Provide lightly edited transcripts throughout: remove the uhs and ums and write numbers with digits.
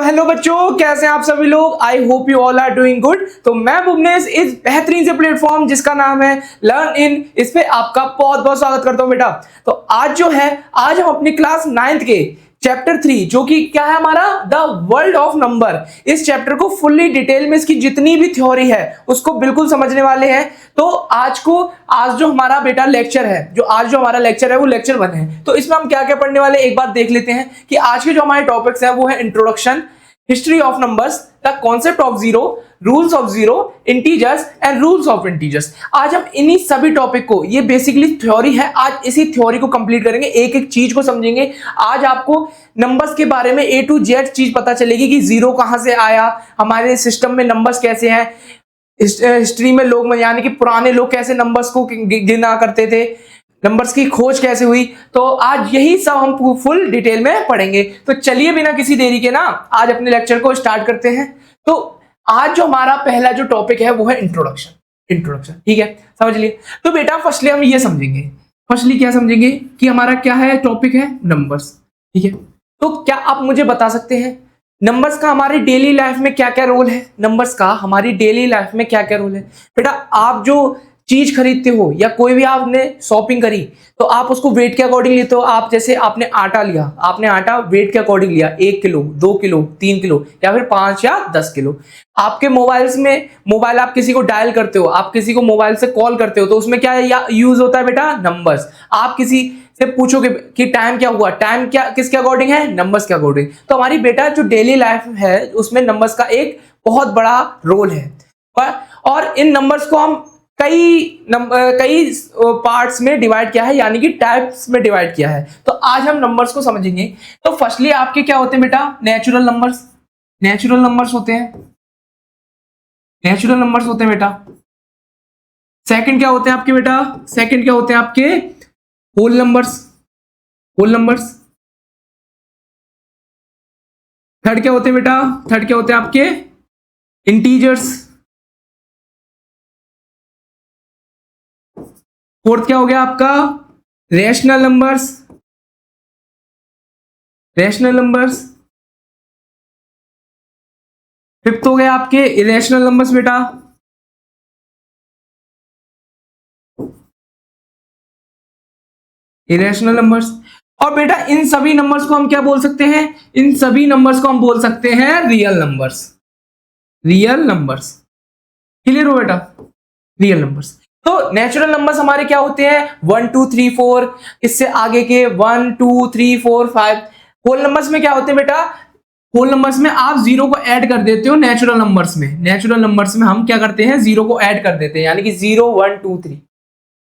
Hello बच्चों, कैसे हैं आप सभी लोग। I hope you all are doing good. तो मैं भुवनेश इस बेहतरीन से प्लेटफॉर्म जिसका नाम है लर्न इन, इस पे आपका बहुत बहुत स्वागत करता हूं बेटा। तो आज हम अपनी क्लास 9th के चैप्टर 3 जो कि क्या है हमारा द वर्ल्ड ऑफ नंबर, इस चैप्टर को फुल्ली डिटेल में इसकी जितनी भी थ्योरी है उसको बिल्कुल समझने वाले हैं। तो आज जो हमारा बेटा लेक्चर है, जो हमारा लेक्चर है वो लेक्चर 1 है। तो इसमें हम क्या क्या पढ़ने वाले एक बार देख लेते हैं कि आज के जो हमारे टॉपिक्स हैं वो है introduction, history of numbers, the concept of zero, rules of zero, integers and rules of integers. आज हम इन्हीं सभी टॉपिक को, ये बेसिकली थ्योरी है, आज इसी थ्योरी को कंप्लीट करेंगे, एक एक चीज को समझेंगे। आज आपको नंबर्स के बारे में A to Z चीज पता चलेगी कि जीरो कहां से आया, हमारे सिस्टम में नंबर्स कैसे हैं, हिस्ट्री में लोग यानी कि पुराने लोग कैसे नंबर्स को गिना करते थे, नंबर्स की खोज कैसे हुई। तो आज यही सब हम फुल डिटेल में पढ़ेंगे। तो चलिए बिना किसी देरी के ना आज अपने लेक्चर को स्टार्ट करते हैं। तो आज जो हमारा पहला जो टॉपिक है वो है इंट्रोडक्शन। ठीक है, समझ लिए। तो बेटा फर्स्टली हम ये समझेंगे, क्या समझेंगे कि हमारा क्या है टॉपिक है नंबर्स। ठीक है, तो क्या आप मुझे बता सकते हैं नंबर्स का हमारी डेली लाइफ में क्या क्या रोल है? नंबर्स का हमारी डेली लाइफ में क्या क्या रोल है? बेटा आप जो चीज खरीदते हो या कोई भी आपने शॉपिंग करी तो आप उसको वेट के अकॉर्डिंग लेते हो। आप जैसे आपने आटा लिया, आपने आटा वेट के अकॉर्डिंग लिया, 1 किलो, 2 किलो, 3 किलो या फिर 5 या 10 किलो। आपके मोबाइल आप किसी को डायल करते हो, आप किसी को मोबाइल से कॉल करते हो, तो उसमें क्या यूज होता है बेटा? नंबर्स। आप किसी से पूछोगे कि टाइम क्या हुआ, टाइम क्या किसके अकॉर्डिंग है? नंबर्स के अकॉर्डिंग। तो हमारी बेटा जो डेली लाइफ है उसमें नंबर्स का एक बहुत बड़ा रोल है। और इन नंबर्स को हम कई पार्ट्स में डिवाइड किया है, यानी कि टाइप्स में डिवाइड किया है। तो आज हम नंबर्स को समझेंगे। तो फर्स्टली आपके क्या होते हैं बेटा? नेचुरल नंबर्स होते हैं बेटा। सेकंड क्या होते हैं आपके बेटा? सेकंड क्या होते हैं आपके? Whole numbers. थर्ड क्या होते हैं बेटा? थर्ड क्या होते हैं आपके? इंटीजर्स। फोर्थ क्या हो गया आपका? Rational numbers. फिफ्थ हो गया आपके इरेशनल नंबर्स बेटा। Irrational numbers. और बेटा इन सभी नंबर्स को हम क्या बोल सकते हैं? इन सभी नंबर्स को हम बोल सकते हैं रियल नंबर्स। क्लियर हो बेटा? Real numbers. तो नेचुरल नंबर्स हमारे क्या होते हैं? 1 2 3 4, इससे आगे के 1 2 3 4 5। होल नंबर्स में क्या होते हैं बेटा? होल नंबर्स में आप जीरो को ऐड कर देते हो। नेचुरल नंबर्स में हम क्या करते हैं? जीरो को ऐड कर देते हैं, यानी कि 0 1 2 3।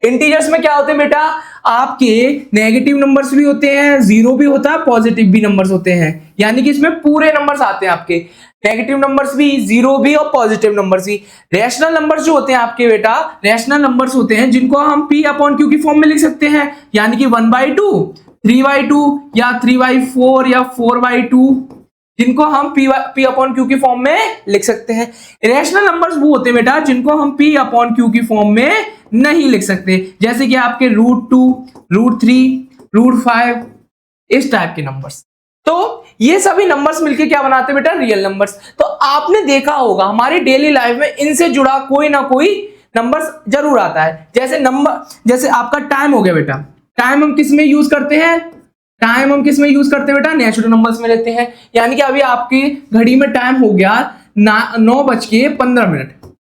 इंटीजर्स में क्या होते हैं बेटा? आपके नेगेटिव नंबर्स भी होते हैं, जीरो भी होता है, पॉजिटिव भी नंबर्स होते हैं, यानी कि इसमें पूरे नंबर्स आते हैं आपके, नेगेटिव नंबर्स भी, जीरो भी और पॉजिटिव नंबर्स भी। रैशनल नंबर्स जो होते हैं आपके बेटा, रैशनल नंबर्स होते हैं जिनको हम P/Q की फॉर्म में लिख सकते हैं, यानी कि 1/2, 3/2 या 3/4 या 4/2, जिनको हम P/Q की फॉर्म में लिख सकते हैं। इरेशनल नंबर्स वो होते हैं बेटा जिनको हम P/Q की फॉर्म में नहीं लिख सकते, जैसे कि आपके √2, √3, √5, इस टाइप के नंबर्स। तो ये सभी नंबर्स मिलके क्या बनाते हैं बेटा? Real numbers. तो आपने देखा होगा हमारी डेली लाइफ में इनसे जुड़ा कोई ना कोई नंबर्स जरूर आता है। जैसे आपका टाइम हो गया बेटा, टाइम हम किस में यूज करते हैं? बेटा नेचुरल नंबर्स में लेते हैं, यानी कि अभी आपकी घड़ी में टाइम हो गया 9:15।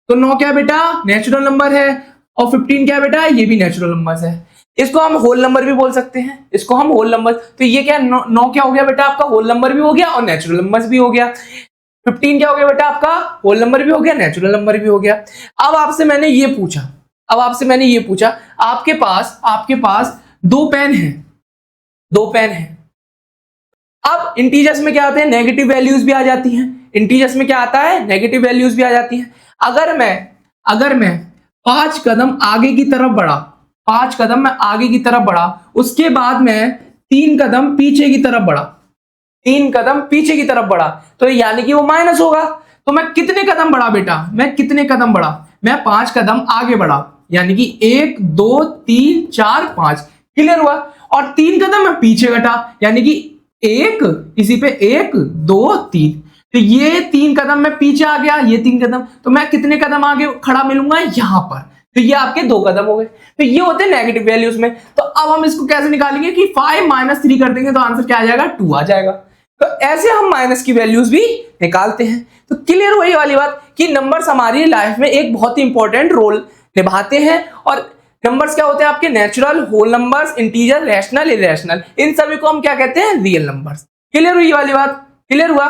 तो 9 क्या बेटा? नेचुरल नंबर है, और 15 क्या बेटा? ये भी नेचुरल नंबर्स है। इसको हम होल नंबर भी बोल सकते हैं, तो ये क्या 9 क्या हो गया बेटा? आपका होल नंबर भी हो गया और नेचुरल नंबर्स भी हो गया। 15 क्या हो गया बेटा? आपका होल नंबर भी हो गया, नेचुरल नंबर भी हो गया। अब आपसे मैंने ये पूछा, आपके पास दो पेन है। अब इंटीजर्स में क्या आते हैं? नेगेटिव वैल्यूज भी आ जाती हैं। अगर मैं 5 कदम आगे की तरफ बढ़ा, उसके बाद मैं 3 कदम पीछे की तरफ बढ़ा, तो यानी कि वो माइनस होगा। तो मैं कितने कदम बढ़ा बेटा? मैं 5 कदम आगे बढ़ा, यानी कि 1 2 3 4 5। क्लियर हुआ? और 3 कदम मैं पीछे घटा, यानी कि एक, इसी पे 1 2 3, तो ये 3 कदम मैं पीछे आ गया, ये 3 कदम, तो मैं कितने कदम आगे खड़ा मिलूंगा यहां पर, तो ये आपके 2 कदम हो गए। तो ये होते हैं नेगेटिव वैल्यूज में। तो अब हम इसको कैसे निकालेंगे कि 5 - 3 कर देंगे तो आंसर क्या आ जाएगा, 2 आ जाएगा। तो ऐसे हम माइनस की वैल्यूज भी निकालते हैं। तो क्लियर हुई वाली बात कि नंबर्स हमारी लाइफ में एक बहुत ही इंपॉर्टेंट रोल निभाते हैं। और नंबर्स क्या होते हैं आपके, natural, whole numbers, integer, rational, irrational, इन सभी को हम क्या कहते हैं, रियल नंबर्स। क्लियर हुई वाली बात, क्लियर हुआ,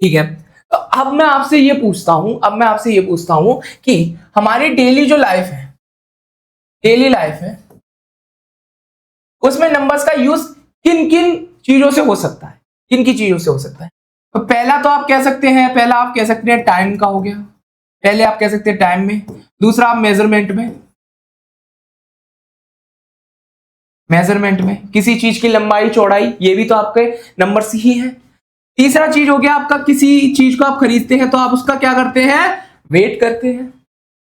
ठीक है। तो अब मैं आपसे ये पूछता हूं कि हमारी डेली जो लाइफ है, डेली लाइफ है, उसमें नंबर्स का यूज किन किन चीजों से हो सकता है, किन की चीजों से हो सकता है। तो पहला तो आप कह सकते हैं, टाइम का हो गया, पहले आप कह सकते हैं टाइम में। दूसरा आप मेजरमेंट में किसी चीज की लंबाई चौड़ाई, ये भी तो आपके नंबर्स ही है। तीसरा चीज हो गया आपका, किसी चीज को आप खरीदते हैं तो आप उसका क्या करते हैं, वेट करते हैं।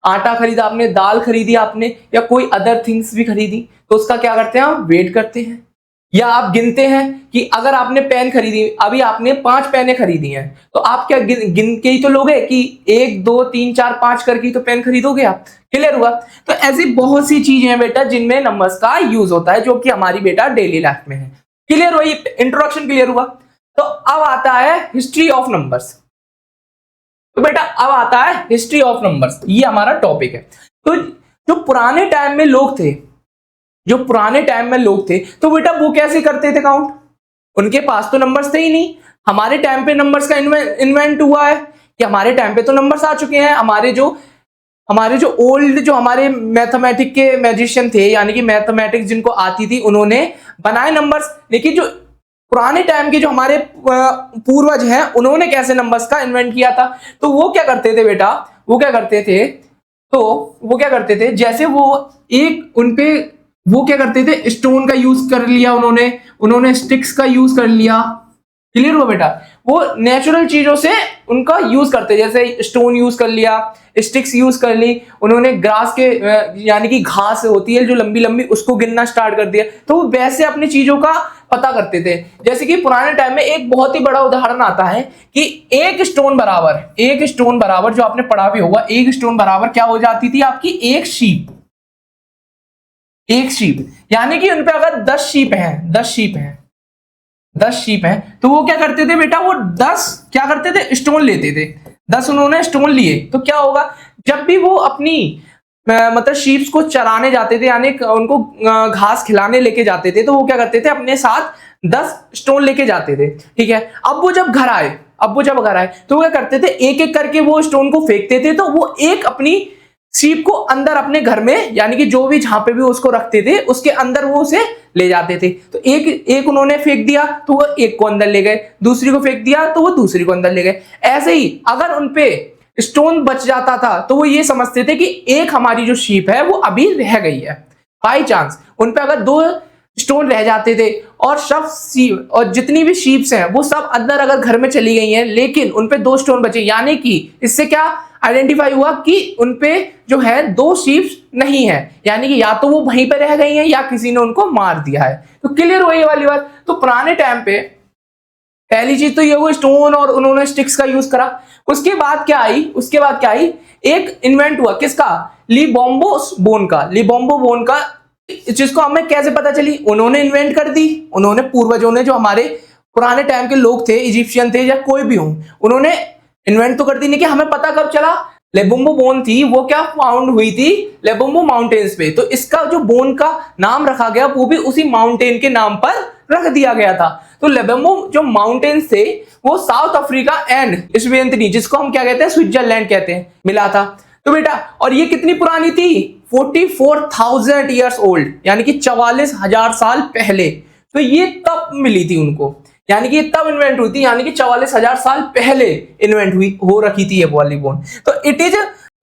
आटा खरीदा आपने, दाल खरीदी आपने, या कोई अदर थिंग्स भी खरीदी, तो उसका क्या करते हैं, आप वेट करते हैं। या आप गिनते हैं कि अगर आपने पेन खरीदी, अभी आपने 5 पेनें खरीदी हैं, तो आप क्या गिन के ही तो लोगे कि 1 2 3 4 5 करके तो पेन खरीदोगे आप। क्लियर हुआ। तो ऐसी बहुत सी चीजें हैं बेटा जिनमें नंबर्स का यूज होता है, जो कि हमारी बेटा डेली लाइफ में है। क्लियर हुआ, ये इंट्रोडक्शन क्लियर हुआ। तो अब आता है हिस्ट्री ऑफ नंबर्स। तो बेटा अब आता है हिस्ट्री ऑफ नंबर्स, ये हमारा टॉपिक है। तो जो पुराने टाइम में लोग थे, तो बेटा वो कैसे करते थे काउंट, उनके पास तो नंबर्स थे ही नहीं। हमारे टाइम पे नंबर्स का इन्वेंट हुआ है कि हमारे टाइम पे तो नंबर्स आ चुके हैं। हमारे जो ओल्ड जो हमारे मैथमेटिक के मैजिशियन थे, यानी कि मैथमेटिक्स जिनको आती थी, उन्होंने बनाए नंबर्स। लेकिन जो पुराने टाइम के जो हमारे पूर्वज हैं, उन्होंने कैसे नंबर्स का इन्वेंट किया था, तो वो क्या करते थे बेटा, वो क्या करते थे, जैसे वो क्या करते थे, स्टोन का यूज कर लिया उन्होंने स्टिक्स का यूज कर लिया। क्लियर हुआ बेटा, वो नेचुरल चीजों से उनका यूज करते, जैसे स्टोन यूज कर लिया, स्टिक्स यूज कर ली, उन्होंने ग्रास के यानी कि घास होती है जो लंबी लंबी, उसको गिनना स्टार्ट कर दिया। तो वो वैसे अपनी चीजों का पता करते थे। जैसे कि पुराने टाइम में एक बहुत ही बड़ा उदाहरण आता है कि एक स्टोन बराबर जो आपने पढ़ा भी होगा, एक स्टोन बराबर क्या हो जाती थी आपकी, एक शीप। यानी कि उनपे अगर 10 शीप हैं, तो वो क्या करते थे बेटा, वो 10 क्या करते थे, स्टोन लेते थे। 10 उन्होंने स्टोन लिए, तो क्या होगा, जब भी वो अपनी मतलब शीप्स को चराने जाते थे, यानी उनको घास खिलाने लेके जाते थे, तो वो क्या करते थे, अपने साथ 10 स्टोन लेके जाते थे। ठीक है। अब वो जब घर आए, तो वो क्या करते थे, एक एक करके वो स्टोन को फेंकते थे। तो वो एक अपनी शीप को अंदर अपने घर में, यानी कि जो भी जहां पे भी उसको रखते थे, उसके अंदर वो उसे ले जाते थे। तो एक उन्होंने फेंक दिया तो वो एक को अंदर ले गए, दूसरी को फेंक दिया तो वो दूसरी को अंदर ले गए। ऐसे ही अगर उनपे स्टोन बच जाता था, तो वो ये समझते थे कि एक हमारी जो शीप है वो अभी रह गई है। बाई चांस उनपे अगर 2 स्टोन रह जाते थे, और जितनी भी शीप्स हैं वो सब अंदर अगर घर में चली गई हैं, लेकिन उनपे 2 स्टोन बचे, यानी कि इससे क्या आइडेंटिफाई हुआ कि उनपे जो है 2 शीप्स नहीं है, यानी कि या तो वो वहीं पे रह गई हैं या किसी ने उनको मार दिया है। तो क्लियर हुई ये वाली बात। तो पुराने टाइम पे पहली चीज तो ये हुआ स्टोन, और उन्होंने स्टिक्स का यूज करा। उसके बाद क्या आई, एक इन्वेंट हुआ किसका, लिबोम्बो बोन का। जिसको हमें कैसे पता चली, उन्होंने इन्वेंट कर दी, उन्होंने पूर्वजों ने, जो हमारे पुराने टाइम के लोग थे, इजिप्शियन थे या कोई भी हो, उन्होंने इन्वेंट तो कर दी। लेकिन हमें पता कब चला, लेबोम्बो बोन थी वो क्या फाउंड हुई थी, लेबोम्बो माउंटेन्स पे। तो इसका जो बोन का नाम रखा गया, वो भी उसी माउंटेन के नाम पर रख दिया गया था। तो लेबोम्बो जो माउंटेन्स थे, वो साउथ अफ्रीका एंड स्वेंतनी, जिसको हम क्या कहते हैं, स्विट्जरलैंड कहते हैं, मिला था। तो बेटा, और ये कितनी पुरानी थी, 44,000 ईयर्स ओल्ड, यानी कि 44,000 साल पहले। तो ये तब मिली थी उनको, यानी कि तब इन्वेंट हुई थी, यानी कि 44,000 साल पहले इन्वेंट हो रखी थी ये वाली बोन। तो इट इज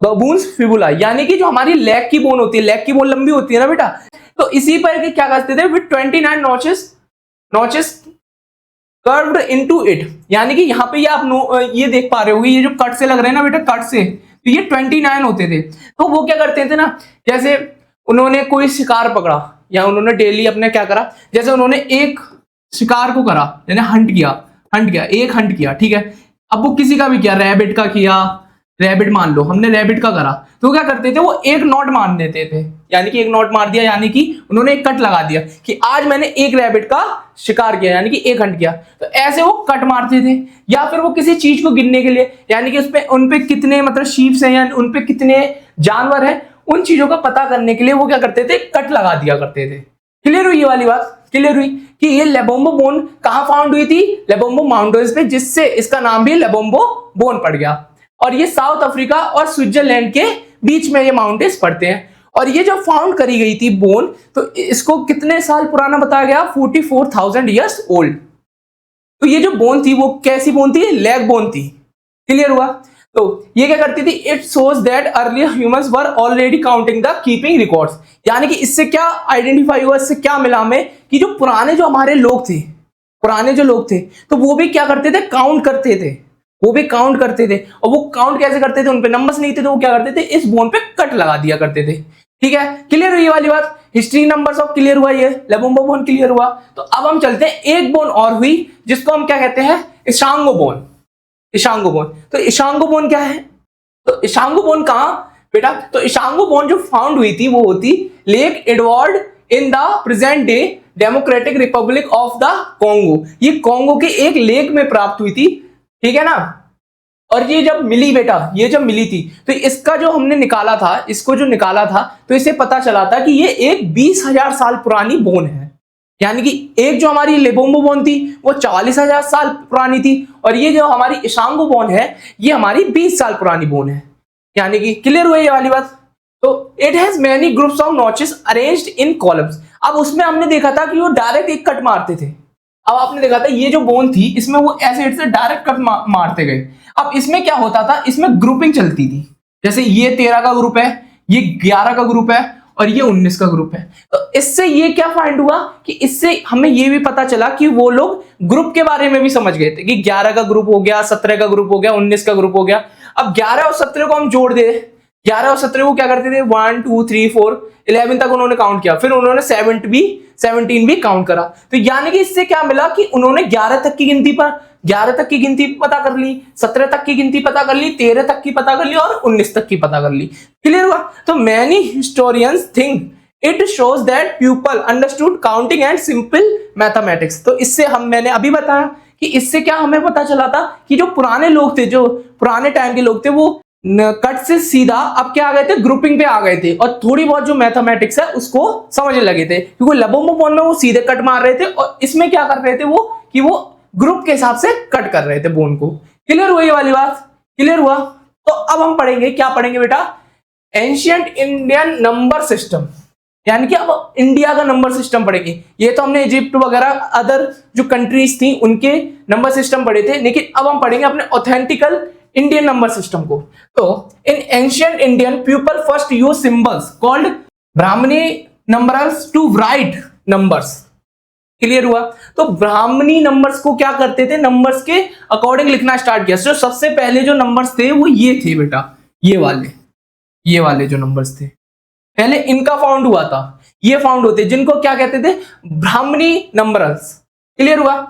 बबून्स फिबुला, यानी कि जो हमारी लेग की बोन होती है, लेग की बोन लंबी होती है ना बेटा, तो इसी पर के क्या करते थे, with 29 notches curved into it, यानी कि यहाँ पे ये आप ये देख पा रहे होगे, ये जो कट से लग रहे हैं ना बेटा, कट से, तो ये 29 होते थे। तो वो क्या करते थे ना, जैसे उन्होंने कोई शिकार पकड़ा, या उन्होंने डेली अपने क्या करा, जैसे उन्होंने एक शिकार को करा, यानी हंट किया, एक हंट किया, ठीक है। अब वो किसी का भी किया, रैबिट का किया, रैबिट मान लो हमने रैबिट का करा, तो क्या करते थे वो एक नोट मार देते थे, यानी कि एक नोट मार दिया, यानी कि उन्होंने एक कट लगा दिया कि आज मैंने एक रैबिट का शिकार किया, यानी कि एक हंट किया। तो ऐसे वो कट मारते थे। या फिर वो किसी चीज को गिनने के लिए, यानी कि उसपे उनपे कितने मतलब शीप्स हैं या उनपे कितने जानवर हैं, उन चीजों का पता करने के लिए वो क्या करते थे, कट लगा दिया करते थे। क्लियर हुई ये वाली बात? क्लियर हुई कि ये लेबोम्बो बोन कहां फाउंड हुई थी? लेबोम्बो माउंटेन्स पे, जिससे इसका नाम भी लेबोम्बो बोन पड़ गया। और ये साउथ अफ्रीका और स्विट्जरलैंड के बीच में ये माउंटेन्स पड़ते हैं। और ये जो फाउंड करी गई थी बोन, तो इसको कितने साल पुराना बताया गया? 44,000 ईयर्स ओल्ड। तो ये जो बोन थी वो कैसी बोन थी? लेग बोन थी। क्लियर हुआ? तो ये क्या करती थी? It shows that earlier humans were already counting the keeping records. यानी कि इससे क्या आइडेंटिफाई हुआ, इससे क्या मिला हमें कि जो पुराने जो हमारे लोग थे, पुराने जो लोग थे, तो वो भी क्या करते थे? काउंट करते थे। वो भी काउंट करते थे। और वो काउंट कैसे करते थे? उन पे नंबर्स नहीं थे, तो वो क्या करते थे? इस बोन पे कट लगा दिया करते थे। ठीक है, क्लियर हुई ये वाली बात? हिस्ट्री नंबर्स ऑफ क्लियर हुआ, ये लेबोम्बो बोन क्लियर हुआ। तो अब हम चलते हैं, एक बोन और हुई जिसको हम क्या कहते हैं? इशांगो बोन। इशांगो बोन। तो इशांगो बोन क्या है? तो इशांगो बोन कहां बेटा? तो इशांगो बोन जो फाउंड हुई थी वो होती lake Edward in the present day democratic Republic of the Congo. ये कॉन्गो के एक लेक में प्राप्त हुई थी, ठीक है ना। और ये जब मिली बेटा, ये जब मिली थी, तो इसका जो हमने निकाला था, इसको जो निकाला था, तो इसे पता चला था कि ये एक 20,000 साल पुरानी बोन है। यानी कि एक जो हमारी लेबोम्बो बोन थी वो 40,000 साल पुरानी थी, और ये जो हमारी इशांगो बोन है ये हमारी 20 साल पुरानी बोन है। यानी कि क्लियर हुई ये वाली बात? तो it has many groups of notches arranged in columns. अब उसमें हमने देखा था कि वो डायरेक्ट एक कट मारते थे। अब आपने देखा था ये जो बोन थी इसमें वो ऐसे से डायरेक्ट कट मारते गए। अब इसमें क्या होता था? इसमें ग्रुपिंग चलती थी। जैसे ये 13 का ग्रुप है, ये 11 का ग्रुप है, और ये 19 का ग्रुप है। तो इससे ये क्या फाइंड हुआ कि इससे हमें ये भी पता चला कि वो लोग ग्रुप के बारे में भी समझ गए थे कि 11 का ग्रुप हो गया, 17 का ग्रुप हो गया, 19 का ग्रुप हो गया। अब 11 और 17 को हम जोड़ दे, 11 और 17 को क्या करते थे? 1 2 3 4 11 तक उन्होंने काउंट किया, फिर उन्होंने 17 भी काउंट करा। तो यानी कि इससे क्या मिला कि उन्होंने 11 तक की गिनती पता कर ली, 17 तक की गिनती पता कर ली, 13 तक की पता कर ली, और 19 तक की पता कर ली। क्लियर हुआ? तो many historians think it shows that people understood counting and simple mathematics. तो इससे मैंने अभी बताया कि इससे क्या हमें पता चला था कि जो पुराने लोग थे, जो पुराने टाइम के लोग थे, वो कट से सीधा अब क्या आ गए थे? ग्रुपिंग पे आ गए थे, और थोड़ी बहुत जो मैथमेटिक्स है उसको समझने लगे थे। क्योंकि लेबोम्बो बोन में वो सीधे कट मार रहे थे, और इसमें क्या कर रहे थे वो कि वो ग्रुप के हिसाब से कट कर रहे थे बोन को। क्लियर हुई ये वाली बात? क्लियर हुआ? तो अब हम पढ़ेंगे, क्या पढ़ेंगे बेटा? Ancient Indian number system. यानी कि अब इंडिया का नंबर सिस्टम पढ़ेंगे। ये तो हमने इजिप्ट वगैरह अदर जो कंट्रीज थी उनके नंबर सिस्टम पढ़े थे, लेकिन अब हम पढ़ेंगे अपने ऑथेंटिकल इंडियन नंबर सिस्टम को। तो in ancient Indian people first use symbols called Brahmani numbers to write numbers. Clear हुआ? तो ब्राह्मणी नंबर्स को क्या करते थे? नंबर्स के अकॉर्डिंग लिखना स्टार्ट किया। जो सबसे पहले जो नंबर्स थे वो ये थे बेटा, ये वाले जो नंबर्स थे पहले इनका फाउंड हुआ था। ये फाउंड होते जिनको क्या कहते थे? ब्राह्मणी नंबर्स। क्लियर हुआ?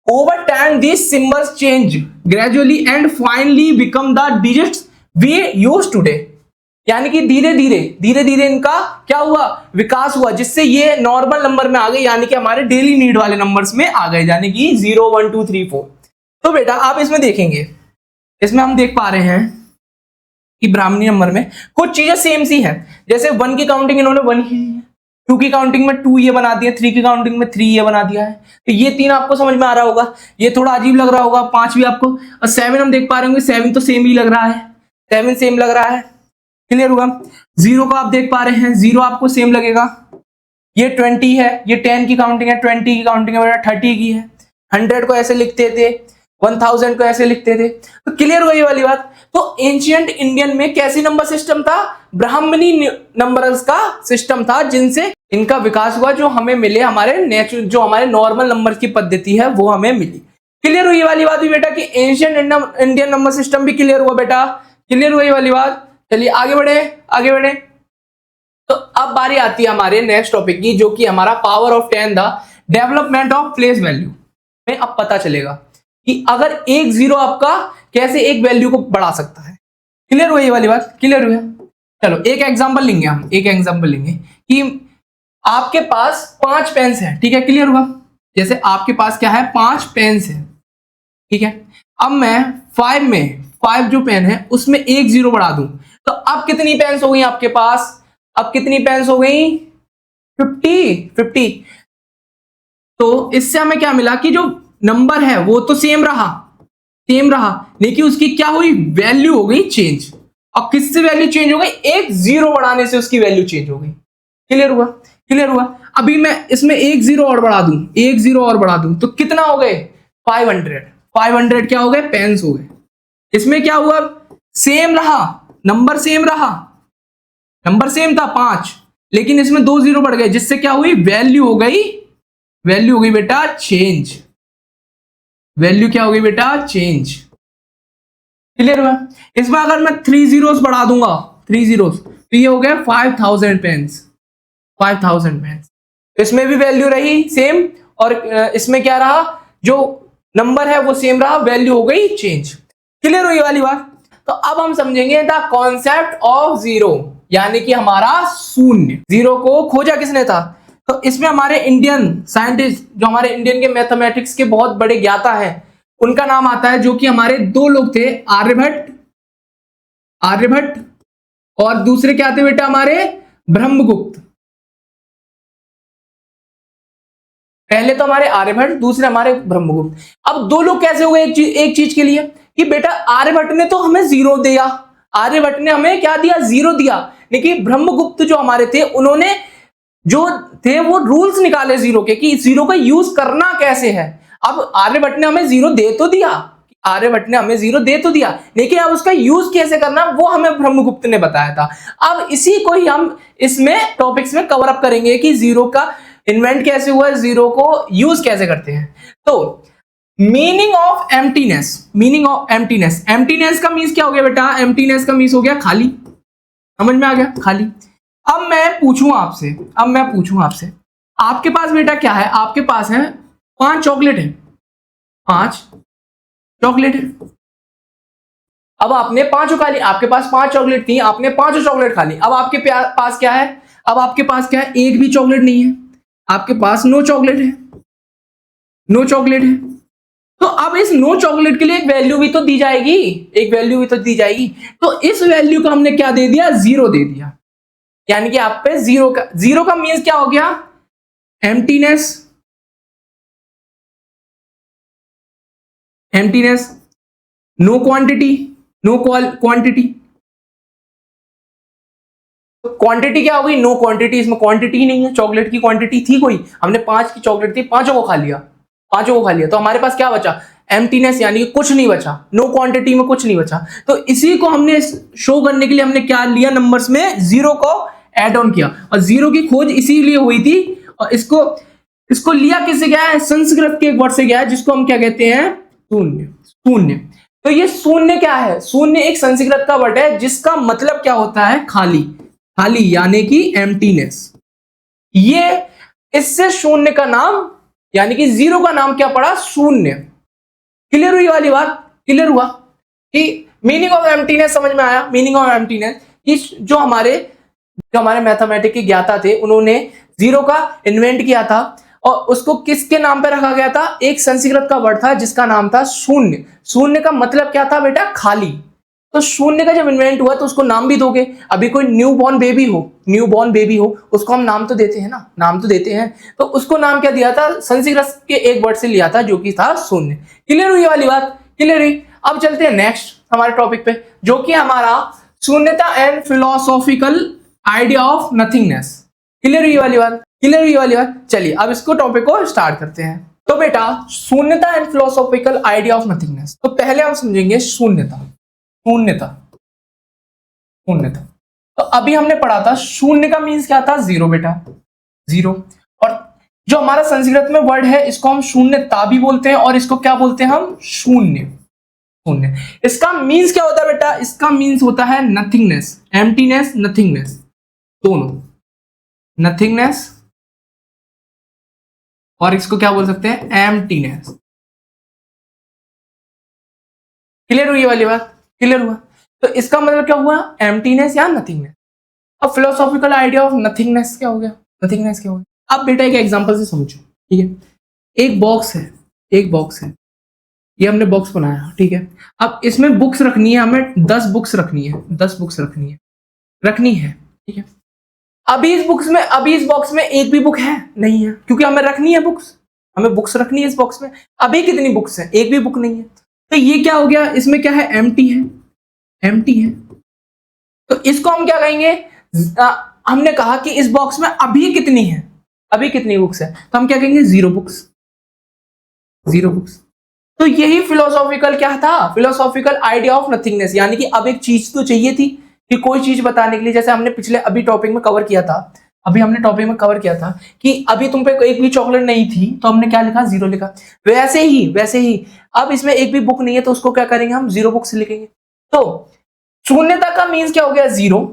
Over time, these symbols change gradually and finally become the digits we use today. यानी कि धीरे धीरे इनका क्या हुआ? विकास हुआ, जिससे ये नॉर्मल नंबर में आ गए, यानी कि हमारे डेली नीड वाले नंबर्स में आ गए, यानी कि 0 1 2 3 4। तो बेटा आप इसमें देखेंगे, इसमें हम देख पा रहे हैं कि ब्राह्मणी नंबर में कुछ चीजें सेम सी हैं। जैसे 1 की काउंटिंग इन्होंने 1 ही, 2 की काउंटिंग में 2 ये बना दिया, 3 की काउंटिंग में 3 ये बना दिया है। तो ये 3 आपको समझ में आ रहा होगा, ये थोड़ा अजीब लग रहा होगा। 5 भी आपको, और 7 हम देख पा रहे होंगे, 7 तो सेम ही लग रहा है, 7 सेम लग रहा है। क्लियर हुआ? 0 को आप देख पा रहे हैं, 0 आपको सेम लगेगा। ये 20 है, ये 10 की काउंटिंग है, 20 की काउंटिंग है, 30 की है। 100 को ऐसे लिखते थे, 1000 को ऐसे लिखते थे। तो क्लियर हुई वाली बात? तो एंशिएंट इंडियन में कैसी नंबर सिस्टम था? ब्राह्मणी नंबर्स का सिस्टम था, जिनसे इनका विकास हुआ, जो हमें मिले हमारे जो हमारे नॉर्मल नंबर की पद्धति है वो हमें मिली। क्लियर हुई वाली बात भी बेटा कि एंशिएंट इंडियन नंबर सिस्टम भी क्लियर हुआ बेटा? क्लियर हुई वाली बात? चलिए आगे बढ़े। तो अब बारी आती है हमारे नेक्स्ट टॉपिक की, जो कि हमारा पावर ऑफ 10 था, डेवलपमेंट ऑफ प्लेस वैल्यू में अब पता चलेगा कि अगर एक जीरो आपका कैसे एक वैल्यू को बढ़ा सकता है। क्लियर हुई ये वाली बात? क्लियर हुआ? चलो एक एग्जांपल लेंगे, हम एक एग्जांपल लेंगे कि आपके पास 5 पेन्स है, ठीक है? क्लियर हुआ? जैसे आपके पास क्या है, 5 पेन्स है, ठीक है? अब मैं 5 में 5 जो पेन है उसमें एक जीरो बढ़ा दूं तो अब कितनी पेन्स हो गई आपके पास? अब कितनी पेन्स हो गई? 50। तो इससे हमें क्या मिला कि जो नंबर है वो तो सेम रहा, लेकिन उसकी क्या हुई, वैल्यू हो गई चेंज। अब किससे वैल्यू चेंज हो गई? एक जीरो बढ़ाने से उसकी वैल्यू चेंज हो गई। क्लियर हुआ? क्लियर हुआ? अभी मैं इसमें एक जीरो और बढ़ा दूं तो कितना हो गए? 500 क्या हो गए? पेन्स हो गए। इसमें क्या हुआ? सेम रहा, नंबर सेम था 5, लेकिन इसमें 2 जीरो बढ़ गए जिससे क्या हुई, वैल्यू हो गई बेटा चेंज। वैल्यू क्या हो गई बेटा? चेंज। क्लियर हुआ? इसमें अगर मैं 3 जीरोस बढ़ा दूंगा, 3 जीरोस, तो ये हो गया 5000 पेन्स। इसमें भी वैल्यू रही सेम और इसमें क्या रहा, जो नंबर है वो सेम रहा, वैल्यू हो गई चेंज। क्लियर हुई वाली बात? तो अब हम समझेंगे द कॉन्सेप्ट ऑफ जीरो, यानी कि हमारा शून्य। जीरो को खोजा किसने था? तो इसमें हमारे इंडियन साइंटिस्ट, जो हमारे इंडियन के मैथमेटिक्स के बहुत बड़े ज्ञाता हैं, उनका नाम आता है, जो कि हमारे 2 लोग थे, आर्यभट्ट और दूसरे क्या थे बेटा? हमारे ब्रह्मगुप्त। पहले तो हमारे आर्यभट्ट, दूसरे हमारे ब्रह्मगुप्त। अब 2 लोग कैसे हो गए एक चीज के लिए कि बेटा आर्यभट्ट ने तो हमें जीरो दिया, आर्यभट्ट ने हमें क्या दिया? जीरो दिया। लेकिन ब्रह्मगुप्त जो हमारे थे, उन्होंने जो थे वो रूल्स निकाले जीरो के कि जीरो का यूज करना कैसे है। अब आर्यभट्ट ने हमें जीरो दे तो दिया, लेकिन अब उसका यूज कैसे करना वो हमें ब्रह्मगुप्त ने बताया था। अब इसी को ही हम इसमें टॉपिक्स में कवर अप करेंगे कि जीरो का इन्वेंट कैसे हुआ, जीरो को यूज कैसे करते हैं। तो मीनिंग ऑफ एम्प्टीनेस का मीन्स क्या हो गया बेटा? एम्प्टीनेस का मीन्स हो गया खाली। समझ में आ गया? खाली। अब मैं पूछूं आपसे, आपके पास बेटा क्या है? आपके पास है 5 चॉकलेट है, 5 चॉकलेट है। अब आपने 5 खा ली, आपके पास 5 चॉकलेट थी, आपने 5 चॉकलेट खा ली। अब आपके पास क्या है? एक भी चॉकलेट नहीं है, आपके पास नो चॉकलेट है। तो अब इस नो चॉकलेट के लिए एक वैल्यू भी तो दी जाएगी, तो इस वैल्यू को हमने क्या दे दिया? जीरो दे दिया। यानी कि आप पे जीरो का मीन्स क्या हो गया? एम्प्टीनेस। No quantity. क्वांटिटी क्या हो गई? No quantity. इसमें क्वांटिटी ही नहीं है, चॉकलेट की क्वांटिटी थी कोई? हमने 5 की चॉकलेट थी, पांचों को खा लिया, तो हमारे पास क्या बचा? एम्प्टीनेस, यानी कुछ नहीं बचा। नो क्वांटिटी में कुछ नहीं बचा। तो इसी को हमने शो करने के लिए हमने क्या लिया? नंबर्स में जीरो को ऐड ऑन किया, और जीरो की खोज इसीलिए हुई थी। और इसको लिया किससे गया है? संस्कृत के एक वर्ड से गया है, जिसको हम क्या कहते हैं? शून्य। तो ये शून्य क्या है? शून्य एक संस्कृत का वर्ड है जिसका मतलब क्या होता है? खाली, यानी कि एम्प्टीनेस। ये इससे शून्य का नाम, यानी कि जीरो का नाम क्या पड़ा? शून्य। क्लियर हुई वाली बात? क्लियर हुआ कि मीनिंग ऑफ एम्प्टीनेस समझ में आया? मीनिंग ऑफ एम्प्टीनेस कि जो हमारे मैथमेटिक्स के ज्ञाता थे, उन्होंने जीरो का इन्वेंट किया था, और उसको किसके नाम पे रखा गया था? एक संस्कृत का वर्ड था जिसका नाम था शून्य। शून्य का मतलब क्या था बेटा? खाली। तो शून्य का जब इन्वेंट हुआ तो उसको नाम भी दोगे। अभी कोई न्यू बॉर्न बेबी हो, उसको हम नाम तो देते हैं ना, तो उसको नाम क्या दिया था? संस्कृत के एक वर्ड से लिया था, जो कि था शून्य। क्लियर हुई वाली बात? क्लियर हुई? अब चलते हैं नेक्स्ट हमारे टॉपिक पे, जो कि हमारा शून्यता and philosophical idea of nothingness. Clear हुई वाली बात? चलिए अब इसको टॉपिक को स्टार्ट करते हैं। तो बेटा शून्यता and philosophical idea of nothingness, तो पहले हम समझेंगे शून्यता। तो अभी हमने पढ़ा था शून्य का मीन्स क्या था? जीरो बेटा, जीरो। और जो हमारा संस्कृत में वर्ड है, इसको हम शून्यता भी बोलते हैं, और इसको क्या बोलते हैं हम? शून्य। इसका मीन्स क्या होता है बेटा? इसका मीन्स होता है नथिंगनेस, एम्प्टीनेस, नथिंगनेस, दोनों। नथिंगनेस और इसको क्या बोल सकते हैं, एम्प्टीनेस। क्लियर हुई ये वाली बात, क्लियर हुआ? तो इसका मतलब क्या हुआ, एम्प्टीनेस या नथिंगनेस। अब फिलोसॉफिकल आइडिया ऑफ नथिंगनेस क्या हो गया, नथिंगनेस क्या हो गया। अब बेटा एक एग्जांपल से समझो, ठीक है। एक बॉक्स है, एक बॉक्स है, ये हमने बॉक्स बनाया, ठीक है। अब इसमें बुक्स रखनी है, हमें 10 बुक्स रखनी है, 10 बुक्स रखनी है, ठीक है। अभी इस बॉक्स में एक भी बुक है नहीं है, क्योंकि हमें रखनी है बुक्स, हमें बुक्स रखनी है इस बॉक्स में। अभी कितनी बुक्स है, एक भी बुक नहीं है। तो ये क्या हो गया, इसमें क्या है, एम्प्टी है, एम्प्टी है। तो इसको हम क्या कहेंगे, हमने कहा कि इस बॉक्स में अभी कितनी है, अभी कितनी बुक्स है, तो हम क्या कहेंगे, 0 बुक्स, 0 बुक्स। तो यही फिलोसॉफिकल क्या था, फिलोसॉफिकल आइडिया ऑफ नथिंगनेस, यानी कि अब एक चीज तो चाहिए थी कि कोई चीज बताने के लिए, जैसे हमने पिछले अभी टॉपिक में कवर किया था, अभी हमने टॉपिक में कवर किया था कि अभी तुम पे एक भी चॉकलेट नहीं थी, तो हमने क्या लिखा, 0 लिखा। वैसे ही अब इसमें एक भी बुक नहीं है, तो उसको क्या करेंगे, हम 0 बुक्स लिखेंगे। तो शून्यता का मीन्स क्या हो गया, 0।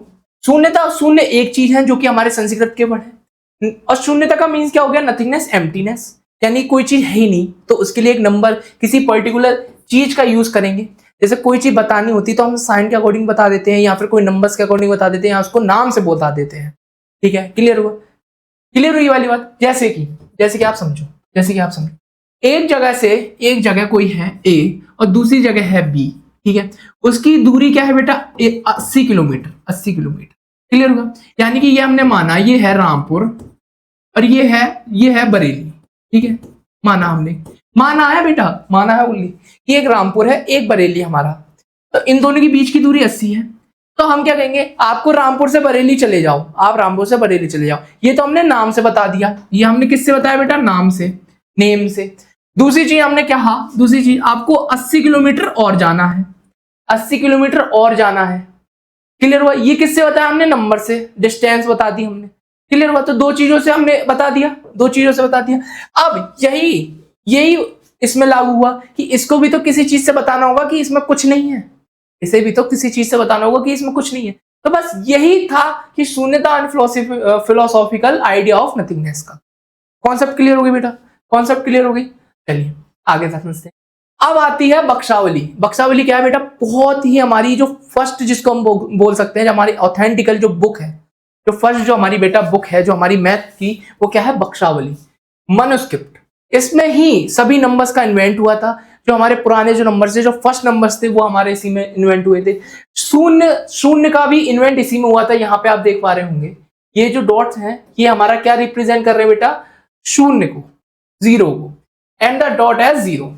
शून्यता, शून्य एक चीज है जो कि हमारे संस्कृत के वर्ड है, और शून्यता का मीन्स क्या हो गया, नथिंगनेस, एम्प्टीनेस, यानी कोई चीज है ही नहीं। तो उसके लिए एक नंबर, किसी पर्टिकुलर चीज का यूज करेंगे। जैसे कोई चीज बतानी होती तो हम साइन के अकॉर्डिंग बता देते हैं, या फिर कोई नंबर्स के अकॉर्डिंग बता देते हैं, या उसको नाम से बता देते हैं, ठीक है। क्लियर हुआ, क्लियर हुई वाली बात। जैसे कि आप समझो, एक जगह कोई है ए और दूसरी जगह है बी, ठीक है। उसकी दूरी क्या है बेटा, 80 किलोमीटर, 80 किलोमीटर। क्लियर हुआ, यानी कि ये हमने माना ये है रामपुर और ये है बरेली, ठीक है। माना है बेटा, माना है ओनली कि एक रामपुर है, एक बरेली हमारा। तो इन दोनों के बीच की दूरी 80 है। तो हम क्या कहेंगे, आपको रामपुर से बरेली चले जाओ, आप रामपुर से बरेली चले जाओ। ये तो हमने नाम से बता दिया, ये हमने किससे बताया बेटा, नाम से, नेम से। दूसरी चीज हमने क्या, दूसरी चीज आपको 80 किलोमीटर और जाना है, 80 किलोमीटर और जाना है। क्लियर हुआ, ये किससे बताया हमने, नंबर से, डिस्टेंस बता दी हमने। क्लियर हुआ, तो दो चीजों से हमने बता दिया, दो चीजों से बता दिया। अब यही इसमें लागू हुआ कि इसको भी तो किसी चीज से बताना होगा कि इसमें कुछ नहीं है, इसे भी तो किसी चीज से बताना होगा कि इसमें कुछ नहीं है। तो बस यही था कि शून्यता and philosophical idea of nothingness का कॉन्सेप्ट। क्लियर हो गई बेटा, कॉन्सेप्ट क्लियर हो गई। चलिए आगे समझते हैं। अब आती है बक्सावली। बक्सावली क्या है बेटा, बहुत ही हमारी जो फर्स्ट, जिसको हम बोल सकते हैं, हमारी ऑथेंटिकल जो बुक है, जो फर्स्ट जो हमारी बेटा बुक है जो हमारी मैथ की, वो क्या है, बक्सावली मनुस्क्रिप्ट। इसमें ही सभी नंबर्स का इन्वेंट हुआ था। जो हमारे पुराने जो नंबर्स थे, जो फर्स्ट नंबर्स थे, वो हमारे इसी में इन्वेंट हुए थे। शून्य का भी इन्वेंट इसी में हुआ था। यहाँ पे आप देख पा रहे होंगे ये जो डॉट्स हैं, ये हमारा क्या रिप्रेजेंट कर रहे हैं बेटा, शून्य को, 0 को, एंड द डॉट एज 0।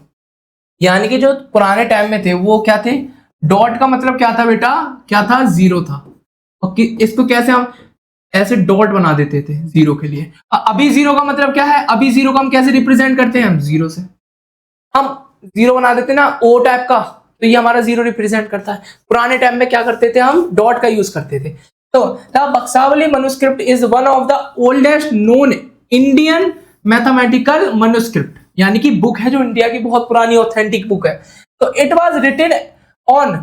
यानी कि जो पुराने टाइम में थे वो क्या थे, डॉट का मतलब क्या था बेटा, क्या था, 0 था। और इसको कैसे हम ऐसे डॉट बना देते थे 0 के लिए। अभी 0 का मतलब क्या है, अभी 0 को हम कैसे रिप्रेजेंट करते हैं, हम 0 से हम 0 बना देते ना, ओ टाइप का, तो ये हमारा 0 रिप्रेजेंट करता है। पुराने टाइम में क्या करते थे, हम डॉट का यूज करते थे। तो the Bakhshali manuscript is one of the oldest known Indian mathematical manuscript, यानी कि बुक है जो इंडिया की बहुत पुरानी ऑथेंटिक बुक है। तो it was written on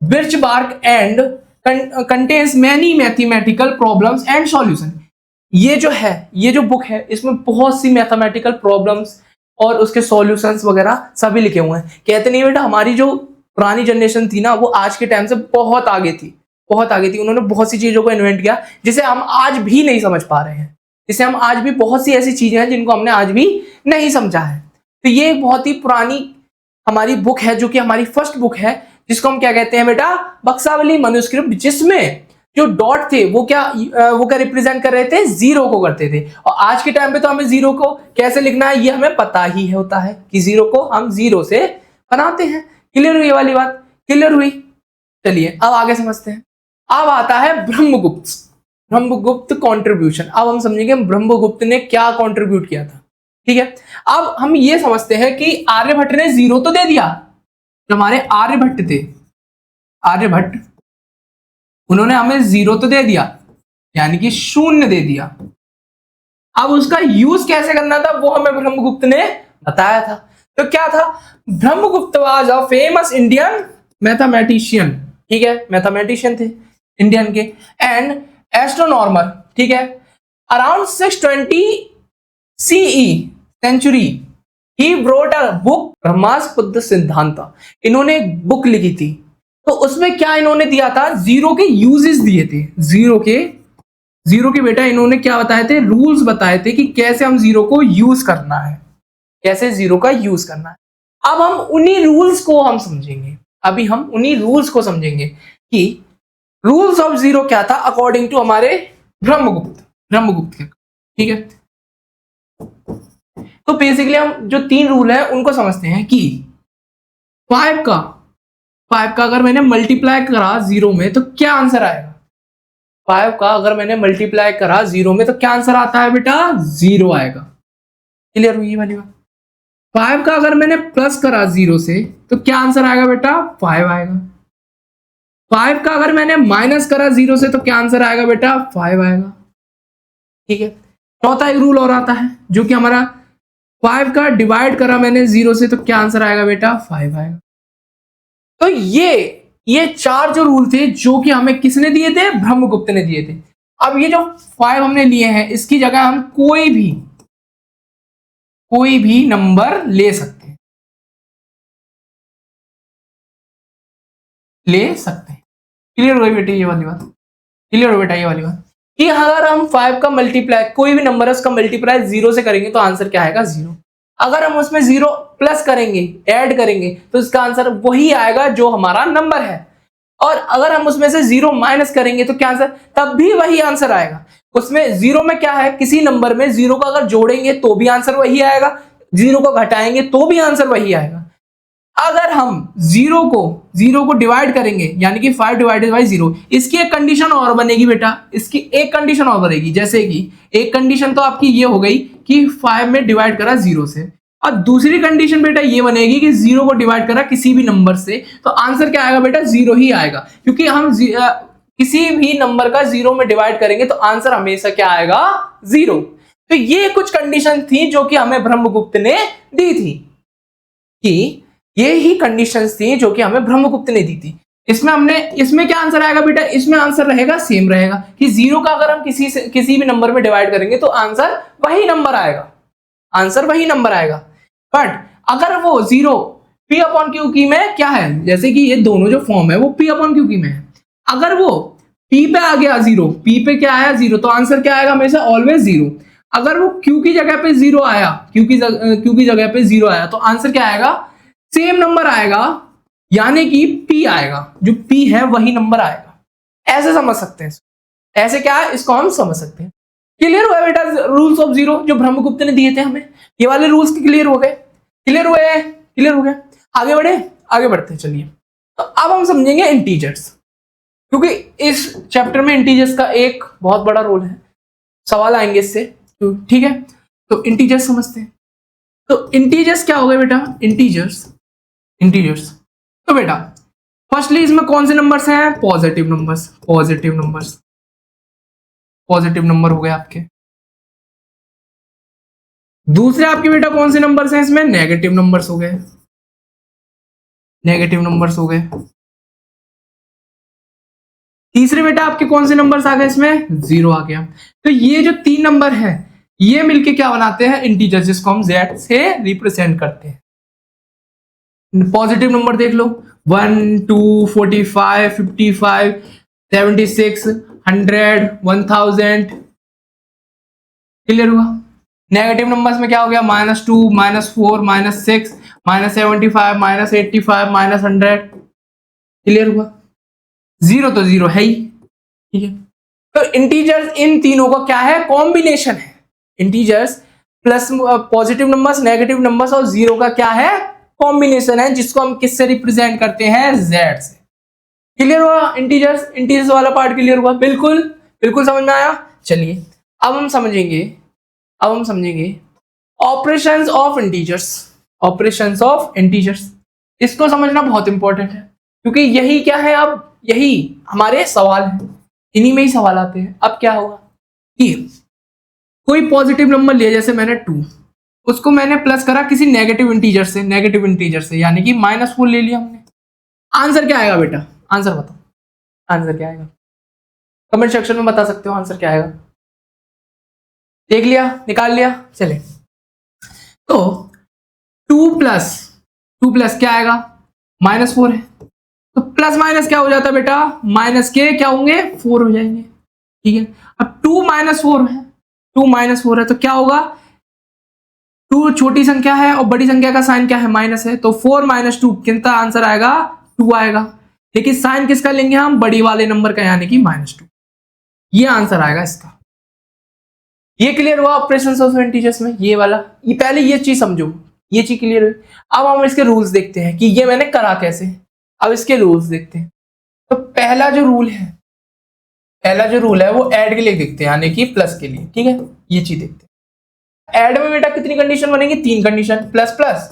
birch bark and contains many mathematical problems and solution. ये जो बुक है, इसमें बहुत सी मैथमेटिकल प्रॉब्लम्स और उसके सॉल्यूशंस वगैरह सभी लिखे हुए हैं। कहते नहीं बेटा, हमारी जो पुरानी जनरेशन थी ना, वो आज के टाइम से बहुत आगे थी, बहुत आगे थी। उन्होंने बहुत सी चीजों को इन्वेंट किया जिसे हम आज भी नहीं समझ पा रहे हैं, जिसे हम आज भी, बहुत सी ऐसी चीजें हैं जिनको हमने आज भी नहीं समझा है। तो ये बहुत ही पुरानी हमारी बुक है, जो कि हमारी फर्स्ट बुक है, जिसको हम क्या कहते हैं बेटा, बक्सावली मनुस्क्रिप्ट, जिसमें जो डॉट थे वो क्या रिप्रेजेंट कर रहे थे, 0 को करते थे। और आज के टाइम पे तो हमें 0 को कैसे लिखना है ये हमें पता ही होता है कि 0 को हम 0 से बनाते हैं। क्लियर हुई ये वाली बात, क्लियर हुई। चलिए अब आगे समझते हैं। अब आता है ब्रह्मगुप्त कंट्रीब्यूशन। अब हम समझेंगे ब्रह्मगुप्त ने क्या कंट्रीब्यूट किया था, ठीक है। अब हम ये समझते हैं कि आर्यभट्ट ने 0 तो दे दिया, जो हमारे आर्यभट्ट थे, आर्यभट्ट, उन्होंने हमें 0 तो दे दिया, यानी कि 0 दे दिया। अब उसका यूज कैसे करना था वो हमें ब्रह्मगुप्त ने बताया था। तो क्या था, Brahmagupta was a famous Indian mathematician, ठीक है, मैथमेटिशियन थे इंडियन के, एंड एस्ट्रोनॉमर, ठीक है। Around 620 CE century he brought a book Brahmasphuta Siddhanta, इन्होंने एक बुक लिखी थी। तो उसमें क्या इन्होंने दिया था, जीरो के यूजेस दिए थे, जीरो के बेटा इन्होंने क्या बताए थे, रूल्स बताए थे कि कैसे हम जीरो को यूज करना है, कैसे जीरो का यूज करना है। अब हम उन्हीं रूल्स को हम समझेंगे, अभी हम उन्हीं रूल्स को समझेंगे कि रूल्स ऑफ जीरो क्या था अकॉर्डिंग टू हमारे ब्रह्मगुप्त के, ठीक है। तो बेसिकली हम जो 3 रूल है उनको समझते हैं कि 5 का अगर मैंने मल्टीप्लाई करा जीरो में तो क्या आंसर आएगा, 5 का अगर मैंने मल्टीप्लाई करा जीरो में तो क्या आंसर आता है बेटा, 0 आएगा। क्लियर हुई वाली बात। 5 का अगर मैंने प्लस करा जीरो से तो क्या आंसर आएगा बेटा, 5 आएगा। 5 का अगर मैंने माइनस करा जीरो से तो क्या आंसर आएगा बेटा, 5 आएगा, ठीक है। चौथा एक रूल और आता है जो कि हमारा 5 का डिवाइड करा मैंने जीरो से तो क्या आंसर आएगा बेटा, 5 आएगा। तो ये 4 जो रूल थे जो कि हमें किसने दिए थे, ब्रह्मगुप्त ने दिए थे। अब ये जो 5 हमने लिए हैं इसकी जगह हम कोई भी नंबर ले सकते हैं, क्लियर हो गई बेटे ये वाली बात, क्लियर हो बेटा ये वाली बात कि अगर हम 5 का मल्टीप्लाई, कोई भी नंबर है उसका मल्टीप्लाई जीरो से करेंगे तो आंसर क्या आएगा, 0। अगर हम उसमें 0 प्लस करेंगे, ऐड करेंगे तो इसका आंसर वही आएगा जो हमारा नंबर है। और अगर हम उसमें से 0 माइनस करेंगे तो क्या आंसर, तब भी वही आंसर आएगा। उसमें 0 में क्या है, किसी नंबर में 0 को अगर जोड़ेंगे तो भी आंसर वही आएगा, 0 को घटाएंगे तो भी आंसर वही आएगा। अगर हम 0 को डिवाइड करेंगे यानी कि 5 डिवाइडेड बाई 0, इसकी एक कंडीशन और बनेगी बेटा, इसकी एक कंडीशन और बनेगी। जैसे कि एक कंडीशन तो आपकी ये हो गई कि 5 में डिवाइड करा 0 से, और दूसरी कंडीशन बेटा ये बनेगी कि 0 को डिवाइड करा किसी भी नंबर से तो आंसर क्या आएगा बेटा, 0 ही आएगा। क्योंकि हम किसी भी नंबर का 0 में डिवाइड करेंगे तो आंसर हमेशा क्या आएगा, 0। तो ये कुछ कंडीशन थी जो कि हमें ब्रह्मगुप्त ने दी थी, कि ये ही कंडीशंस थी जो कि हमें ब्रह्मगुप्त ने दी थी। इसमें क्या आंसर आएगा बेटा, इसमें आंसर रहेगा सेम रहेगा कि 0 का अगर हम किसी भी नंबर में डिवाइड करेंगे तो आंसर वही नंबर आएगा, बट अगर वो 0 p अपॉन क्यू की में क्या है, जैसे कि ये दोनों जो फॉर्म है वो p अपॉन क्यू की में है, अगर वो p पे आ गया 0, p पे क्या आया 0 तो आंसर क्या आएगा, हमेशा ऑलवेज 0। अगर वो q की जगह पे 0 आया, q की जगह पे 0 आया तो आंसर क्या आएगा, सेम नंबर आएगा, यानी कि p आएगा, जो p है वही नंबर आएगा। ऐसे समझ सकते हैं, ऐसे क्या है इसको हम समझ सकते हैं। क्लियर हुआ बेटा रूल्स ऑफ जीरो जो ब्रह्मगुप्त ने दिए थे हमें, ये वाले रूल्स क्लियर हो गए। आगे बढ़ते हैं। चलिए तो अब हम समझेंगे इंटीजर्स, क्योंकि इस चैप्टर में इंटीजर्स का एक बहुत बड़ा रोल है, सवाल आएंगे इससे, तो ठीक है। तो इंटीजर्स समझते हैं। तो इंटीजर्स क्या हो गए बेटा, इंटीजर्स तो बेटा फर्स्टली इसमें कौन से नंबर्स हैं, पॉजिटिव नंबर हो गए आपके। दूसरे आपके बेटा कौन से नंबर्स हैं इसमें, नेगेटिव नंबर्स हो गए। तीसरे बेटा आपके कौन से नंबर्स आ गए इसमें, 0 आ गया। तो ये जो 3 नंबर है ये मिलके क्या बनाते हैं, इंटीजर, जिसको हम z से रिप्रेजेंट करते हैं। पॉजिटिव नंबर देख लो, 1 2 45 55 76 100 1000। क्लियर हुआ। नेगेटिव नंबर्स में क्या हो गया, -2 -4 -6 -75 -85 -100। क्लियर हुआ। 0 तो 0 है ही, ठीक है। तो इंटीजर्स इन तीनों का क्या है, कॉम्बिनेशन है। Integers plus positive numbers, negative numbers और 0 का क्या है, कॉम्बिनेशन है, जिसको हम किससे रिप्रेजेंट करते हैं, z से। क्लियर हुआ। इंटीजर्स वाला पार्ट क्लियर हुआ, बिल्कुल समझ में आया। चलिए अब हम समझेंगे ऑपरेशंस ऑफ इंटीजर्स। इसको समझना बहुत इंपॉर्टेंट है, क्योंकि यही क्या है, अब यही हमारे सवाल हैं, इन्हीं में ही सवाल आते हैं। अब क्या होगा कि कोई पॉजिटिव नंबर लिया, जैसे मैंने 2, उसको मैंने प्लस करा किसी नेगेटिव इंटीजर से, यानी कि -4 ले लिया हमने। आंसर क्या आएगा बेटा, आंसर बताओ, आंसर क्या आएगा, कमेंट सेक्शन में बता सकते हो आंसर क्या आएगा। देख लिया, निकाल लिया। चले तो 2 प्लस क्या आएगा, -4 है, तो प्लस माइनस क्या हो जाता है बेटा, माइनस के क्या होंगे, 4 हो जाएंगे। ठीक है, अब 2 - 4 है, 2 - 4 है तो क्या होगा, 2 छोटी संख्या है और बड़ी संख्या का साइन क्या है, माइनस है, तो 4 - 2 कितना आंसर आएगा, 2 आएगा। लेकिन साइन किसका लेंगे हम, बड़ी वाले नंबर का, यानी कि -2, ये आंसर आएगा इसका। ये क्लियर हुआ ऑपरेशंस ऑफ इंटीजर्स में, ये वाला, ये पहले ये चीज समझो, ये चीज क्लियर हुई। अब हम इसके रूल्स देखते हैं कि ये मैंने करा कैसे। अब इसके रूल्स देखते हैं। तो पहला जो रूल है वो ऐड के लिए देखते हैं, यानी कि प्लस के लिए। ठीक है, ये चीज देखते हैं। ऐड में बेटा कितनी कंडीशन बनेगी, 3 condition, plus plus,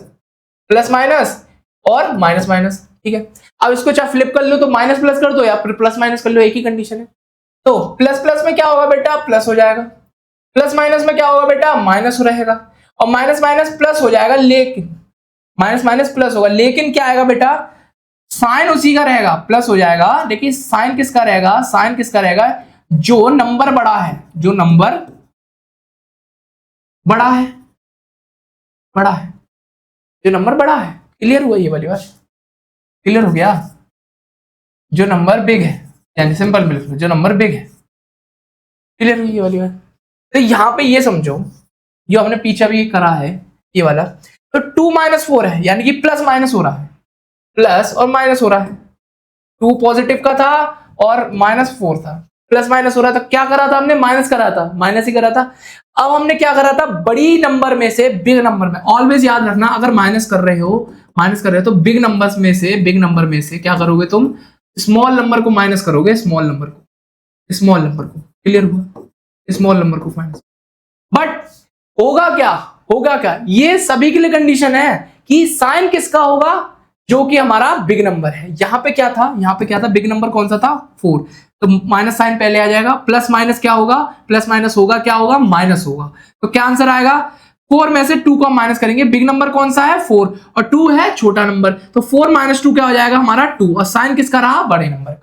plus minus और माइनस माइनस। ठीक है, अब इसको चाहे फ्लिप कर लो तो माइनस प्लस कर दो या फिर प्लस माइनस कर लो, एक ही कंडीशन है। तो प्लस प्लस में क्या होगा बेटा, प्लस हो जाएगा, प्लस माइनस में क्या होगा बेटा, माइनस रहेगा, और माइनस माइनस प्लस हो जाएगा, लेकिन माइनस माइनस प्लस होगा, लेकिन क्या आएगा बेटा, साइन उसी का रहेगा, प्लस हो जाएगा, लेकिन साइन किसका रहेगा, साइन किसका रहेगा, जो नंबर बड़ा है, जो नंबर बड़ा है, जो नंबर बड़ा है। क्लियर हुआ ये वाली बात, क्लियर हो गया, जो नंबर बिग है, यानी सिंपल में लिख लो, जो नंबर बिग है। क्लियर हुई ये वाली बात। तो यहां पे ये समझो, जो हमने पीछे भी करा है ये वाला, तो 2 - 4 है, यानी कि प्लस माइनस हो रहा है, प्लस और माइनस हो रहा है। 2 पॉजिटिव का था और -4 था, प्लस माइनस हो रहा था। क्या करा था हमने, माइनस करा था, माइनस ही करा था। अब हमने क्या करा था, बड़ी नंबर में से बिग नंबर में, ऑलवेज याद रखना, अगर माइनस कर रहे हो तो बिग नंबर में से क्या करोगे तुम, स्मॉल नंबर को माइनस करोगे, स्मॉल नंबर को। क्लियर हुआ, स्मॉल नंबर को माइनस। बट होगा क्या, ये सभी के लिए कंडीशन है कि साइन किसका होगा, जो कि हमारा बिग नंबर है। यहां पे क्या था, बिग नंबर कौन सा था, 4, तो माइनस साइन पहले आ जाएगा, प्लस माइनस क्या होगा, प्लस माइनस होगा, क्या होगा, माइनस होगा। तो क्या आंसर आएगा, 4 में से 2 को हम माइनस करेंगे, बिग नंबर कौन सा है, 4, और 2 है छोटा नंबर, तो 4 - 2 क्या हो जाएगा, हमारा 2, और साइन किसका रहा, बड़े नंबर।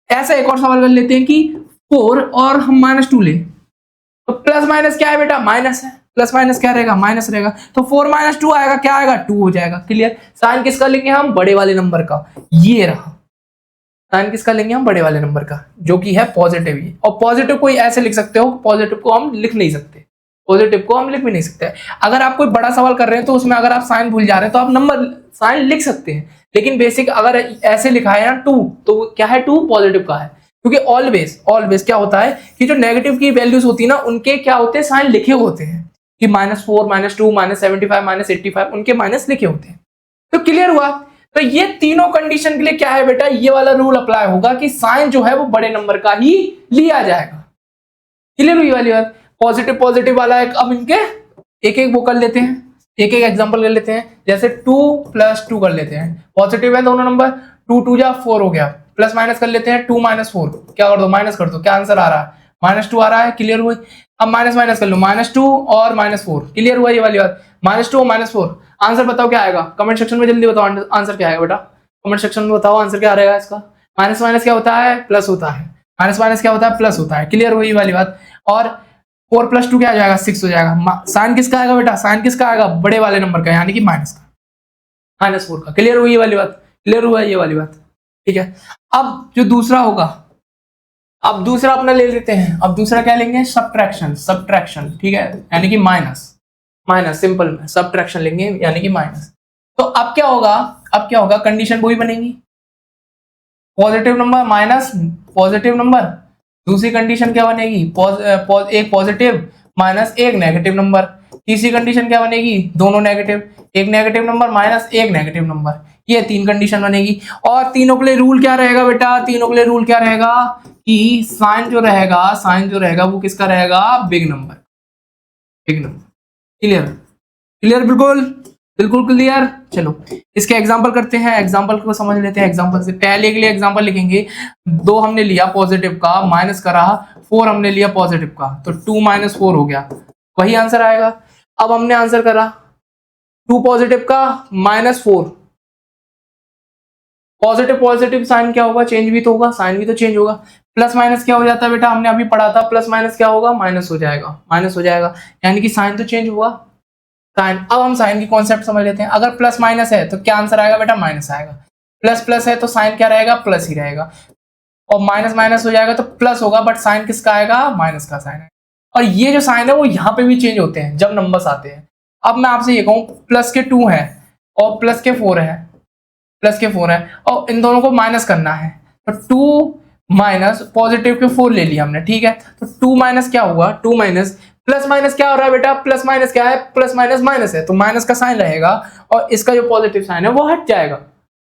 ऐसा एक और सवाल कर लेते हैं कि 4 और हम -2 ले, तो प्लस माइनस क्या है बेटा, माइनस है, प्लस माइनस क्या रहेगा, माइनस रहेगा, तो 4 - 2 आएगा, क्या आएगा, 2 हो जाएगा। क्लियर, साइन किसका लेंगे हम, बड़े वाले नंबर का, ये रहा साइन किसका लेंगे हम, बड़े वाले नंबर का, जो कि है पॉजिटिव ही। और पॉजिटिव को ऐसे लिख सकते हो, पॉजिटिव को हम लिख भी नहीं सकते। अगर आप कोई बड़ा सवाल कर रहे हैं तो उसमें अगर आप साइन भूल जा रहे हैं तो आप नंबर साइन लिख सकते हैं, लेकिन बेसिक अगर ऐसे लिखा है ना 2, तो क्या है, 2 पॉजिटिव का है, क्योंकि ऑलवेज क्या होता है कि जो नेगेटिव की वैल्यूज होती है ना, उनके क्या होते हैं, साइन लिखे होते हैं, कि -4 -2 -75 -85 उनके माइनस लिखे होते हैं। तो क्लियर हुआ। तो ये तीनों कंडीशन के लिए क्या है बेटा, ये वाला रूल अप्लाई होगा कि साइन जो है वो बड़े नंबर का ही लिया जाएगा। क्लियर हुई वाली बात। पॉजिटिव वाला है। अब इनके एक एक वो कर लेते हैं, एक एक एग्जांपल कर लेते हैं। जैसे 2 + 2 कर लेते हैं, पॉजिटिव है दोनों नंबर, 2 2 जा 4 हो गया, प्लस माइनस कर लेते हैं, 2 - 4 क्या कर दो, माइनस कर दो, क्या आंसर आ रहा है, -2 आ रहा है। क्लियर हुई। अब माइनस माइनस कर लो, -2 और -4। क्लियर हुआ ये वाली बात, -2 और -4। आंसर बताओ क्या आएगा, कमेंट सेक्शन में जल्दी बताओ आंसर क्या आएगा बेटा, कमेंट सेक्शन में बताओ आंसर क्या रहेगा इसका। माइनस माइनस क्या होता है, प्लस होता है, माइनस माइनस क्या होता है, प्लस होता है। क्लियर हुई वाली बात। और 4 + 2 क्या आ जाएगा, 6 हो जाएगा। साइन किसका आएगा बेटा, साइन किसका आएगा, बड़े वाले नंबर का, यानी कि माइनस का, -4 का। क्लियर हुई ये वाली बात, क्लियर हुआ ये वाली बात। ठीक है। अब जो दूसरा होगा, अब दूसरा अपना ले लेते हैं। अब दूसरा क्या लेंगे, सब्ट्रैक्शन। ठीक है, यानी कि माइनस सिंपल में सब्ट्रैक्शन लेंगे, यानी कि माइनस। तो अब क्या होगा, कंडीशन वही बनेगी, positive number minus positive number. दूसरी कंडीशन क्या बनेगी, एक पॉजिटिव माइनस एक नेगेटिव नंबर। तीसरी कंडीशन क्या बनेगी, दोनों नेगेटिव, एक नेगेटिव नंबर माइनस एक नेगेटिव नंबर। ये 3 कंडीशन बनेगी। और तीनों के लिए रूल क्या रहेगा बेटा, तीनों के लिए रूल क्या रहेगा कि साइन जो रहेगा वो किसका रहेगा, बिग नंबर। क्लियर, बिल्कुल क्लियर। चलो इसके एग्जांपल करते हैं, एग्जांपल को समझ लेते हैं। एग्जांपल से पहले के लिए एग्जांपल लिखेंगे। 2 हमने लिया पॉजिटिव का, माइनस का रहा, 4 हमने लिया पॉजिटिव का, तो 2 - 4 हो गया, वही आंसर आएगा। अब हमने आंसर करा 2 पॉजिटिव का -4, पॉजिटिव साइन क्या होगा, चेंज भी तो होगा, साइन भी तो चेंज होगा। प्लस माइनस क्या हो जाता है बेटा, हमने अभी पढ़ा था, प्लस माइनस क्या होगा, माइनस हो जाएगा, यानी कि साइन तो चेंज हुआ। साइन। अब हम साइन की कॉन्सेप्ट समझ लेते हैं। अगर प्लस माइनस है तो क्या आंसर आएगा बेटा, माइनस आएगा। प्लस प्लस है तो साइन क्या रहेगा, प्लस ही रहेगा। और माइनस माइनस हो जाएगा तो प्लस होगा, बट साइन किसका आएगा, माइनस का साइन है। और ये जो साइन है वो यहाँ पे भी चेंज होते हैं जब नंबर्स आते हैं। अब मैं आपसे ये कहूँ प्लस के 2 है और प्लस के 4 है, प्लस के 4 है और इन दोनों को माइनस करना है, तो 2 माइनस पॉजिटिव के 4 ले लिया हमने, ठीक है। तो 2 माइनस क्या हुआ, 2 माइनस प्लस माइनस क्या हो रहा है बेटा, प्लस माइनस क्या है, प्लस माइनस माइनस है, तो माइनस का साइन रहेगा और इसका जो पॉजिटिव साइन है वो हट जाएगा,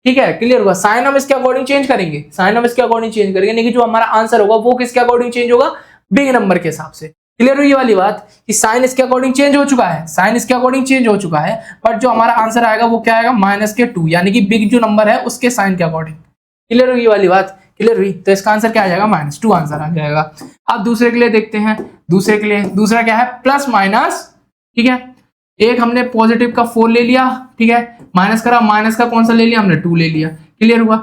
ठीक है। क्लियर हुआ। साइन हम इसके अकॉर्डिंग चेंज करेंगे, साइन हम इसके अकॉर्डिंग चेंज करेंगे, लेकिन जो हमारा आंसर होगा वो किसके अकॉर्डिंग चेंज होगा, बिग नंबर के हिसाब से। क्लियर हुई ये वाली बात कि साइन इसके अकॉर्डिंग चेंज हो चुका है, साइन इसके अकॉर्डिंग चेंज हो चुका है, बट जो हमारा आंसर आएगा वो क्या आएगा, माइनस के 2, यानी कि बिग जो नंबर है उसके साइन के अकॉर्डिंग। क्लियर हुई ये वाली बात, क्लियर हुई। तो इसका आंसर क्या आ जाएगा, -2 आंसर आ जाएगा। अब दूसरे के लिए देखते हैं, दूसरे के लिए दूसरा क्या है, प्लस माइनस, ठीक है। एक हमने पॉजिटिव का 4 ले लिया, ठीक है, माइनस करा, माइनस का कौन सा ले लिया हमने, 2 ले लिया। क्लियर हुआ।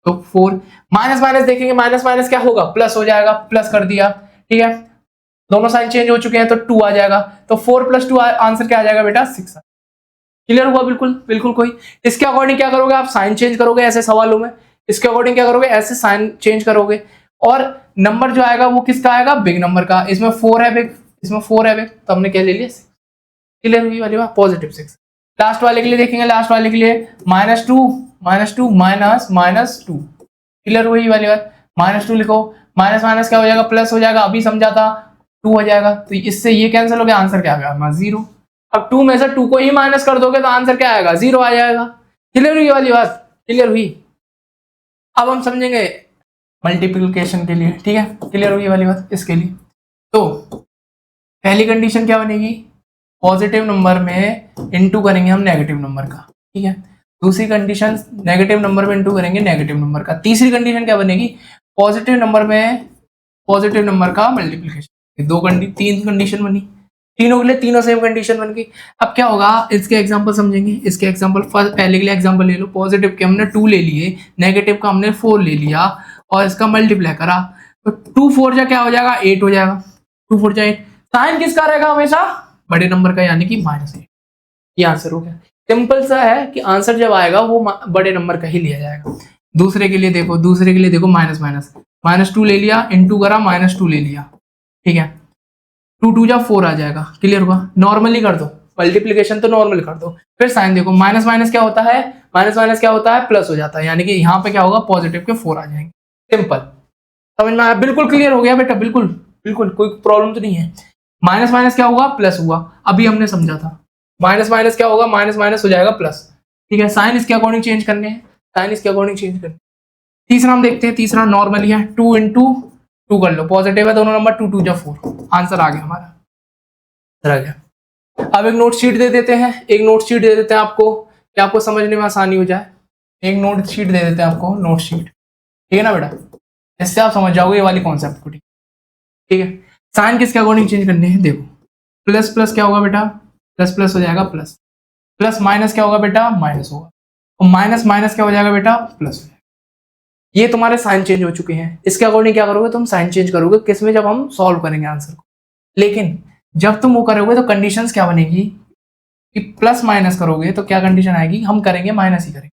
तो 4 माइनस माइनस देखेंगे, माइनस माइनस क्या होगा, प्लस हो जाएगा, प्लस कर दिया, ठीक है। दोनों साइन चेंज हो चुके हैं तो 2 आ जाएगा, तो 4 + 2 आंसर क्या आ जाएगा बेटा, 6। क्लियर हुआ, बिल्कुल बिल्कुल। कोई इसके अकॉर्डिंग क्या करोगे आप, साइन चेंज करोगे ऐसे सवालों में, इसके अकॉर्डिंग क्या करोगे, ऐसे साइन चेंज करोगे और नंबर जो आएगा वो किसका आएगा, बिग नंबर का। इसमें 4 है बिग, इसमें 4 है बिग, तो हमने क्या ले लिया, 6। क्लियर हुई वाली बात, पॉजिटिव 6। लास्ट वाले के लिए देखेंगे, लास्ट वाले के लिए -2 -2 क्लियर हुई वाली बात, -2 लिखो, माइनस माइनस क्या हो जाएगा, प्लस हो जाएगा, अभी समझा था, 2 हो जाएगा, तो इससे ये कैंसिल हो गया, आंसर क्या आ गया, 0। अब 2 में से 2 को ही माइनस कर दोगे तो आंसर क्या आएगा, 0 आ जाएगा। क्लियर हुई वाली बात, क्लियर हुई। अब हम समझेंगे मल्टीप्लिकेशन के लिए, ठीक है। क्लियर हुई वाली बात इसके लिए। तो पहली कंडीशन क्या बनेगी, पॉजिटिव नंबर में इनटू करेंगे हम नेगेटिव नंबर का, ठीक है। दूसरी कंडीशन नेगेटिव नंबर में इनटू करेंगे नेगेटिव नंबर का। तीसरी कंडीशन क्या बनेगी, पॉजिटिव नंबर में पॉजिटिव नंबर का मल्टीप्लिकेशन। तीन कंडीशन बनी, तीनों के लिए तीनों सेम कंडीशन बन गई। अब क्या होगा, इसके एग्जांपल समझेंगे। इसके एग्जांपल पहले के लिए एग्जांपल ले लो, पॉजिटिव के हमने 2 ले लिए, नेगेटिव का हमने 4 ले लिया और इसका मल्टीप्लाई करा, तो 2 4 जा क्या हो जाएगा, 8 हो जाएगा। 2 4 जा 8, साइन किसका रहेगा हमेशा, बड़े नंबर का, यानी कि -8। ये आंसर हो गया। सिंपल सा है कि आंसर जब आएगा वो बड़े नंबर का ही लिया जाएगा। दूसरे के लिए देखो, -2 ले लिया, इनटू करा, -2 ले लिया, ठीक है। 2 2 जा 4 आ जाएगा। क्लियर हुआ। नॉर्मली कर दो, मल्टीप्लिकेशन तो नॉर्मल कर दो। फिर साइन देखो, माइनस माइनस क्या होता है, प्लस हो जाता है, यानी कि यहाँ पे क्या होगा, पॉजिटिव के 4 आ जाएंगे। सिंपल, समझ में आया, बिल्कुल क्लियर हो गया बेटा, बिल्कुल बिल्कुल, कोई प्रॉब्लम तो नहीं है। माइनस माइनस क्या होगा, प्लस हुआ, अभी हमने समझा था। माइनस माइनस क्या होगा, माइनस हो जाएगा प्लस, ठीक है। साइन इसके अकॉर्डिंग चेंज करने हैं, साइन इसके अकॉर्डिंग चेंज करने। तीसरा हम देखते हैं, तीसरा नॉर्मली है, 2 × 2 कर लो, पॉजिटिव है दोनों नंबर, 2 2 जा 4, आंसर आ गया हमारा, आ गया। अब एक नोट शीट दे देते हैं, आपको, कि आपको समझने में आसानी हो जाए। एक नोट शीट दे देते हैं आपको, नोट शीट, ठीक है ना बेटा, इससे आप समझ जाओगे ये वाली कॉन्सेप्ट को, ठीक है। साइन किसके अकॉर्डिंग चेंज करने हैं, देखो, प्लस प्लस क्या होगा बेटा, प्लस हो जाएगा प्लस, प्लस माइनस क्या होगा बेटा, माइनस होगा, और माइनस माइनस क्या हो जाएगा बेटा, प्लस हो जाएगा। ये तुम्हारे साइन चेंज हो चुके हैं। इसके अकॉर्डिंग क्या करोगे तुम, साइन चेंज करोगे, किसमें, जब हम सॉल्व करेंगे आंसर को। लेकिन जब तुम वो करोगे तो कंडीशंस क्या बनेगी, कि प्लस माइनस करोगे तो क्या कंडीशन आएगी, हम करेंगे माइनस ही करेंगे।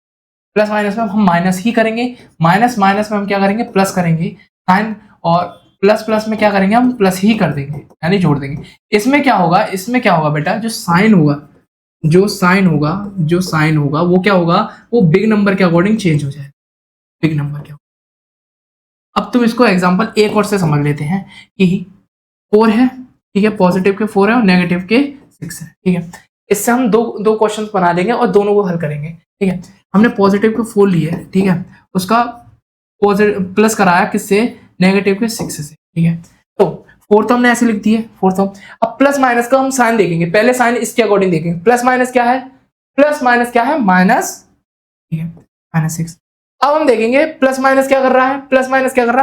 प्लस माइनस में हम माइनस ही करेंगे, माइनस माइनस में हम क्या करेंगे, प्लस करेंगे साइन, और प्लस प्लस में क्या करेंगे, हम प्लस ही कर देंगे, यानी जोड़ देंगे। इसमें क्या होगा बेटा, जो साइन होगा वो क्या होगा, वो बिग नंबर के अकॉर्डिंग चेंज हो जाएगा, बिग नंबर के। अब तुम इसको एग्जांपल एक और से समझ लेते हैं कि 4 है, ठीक है, पॉजिटिव के 4 है और नेगेटिव के 6 है, ठीक है। इससे हम दो क्वेश्चंस बना लेंगे और दोनों को हल करेंगे, ठीक है। हमने पॉजिटिव के 4 लिए, ठीक है, उसका प्लस कराया किससे, नेगेटिव के 6 से, ठीक है। तो 4 तो हमने ऐसे लिख दिए, 4 तो। अब प्लस माइनस का हम साइन देखेंगे, पहले साइन इसके अकॉर्डिंग देखेंगे। प्लस माइनस क्या है, माइनस, ठीक है, -6। अब हम देखेंगे प्लस माइनस क्या कर रहा है,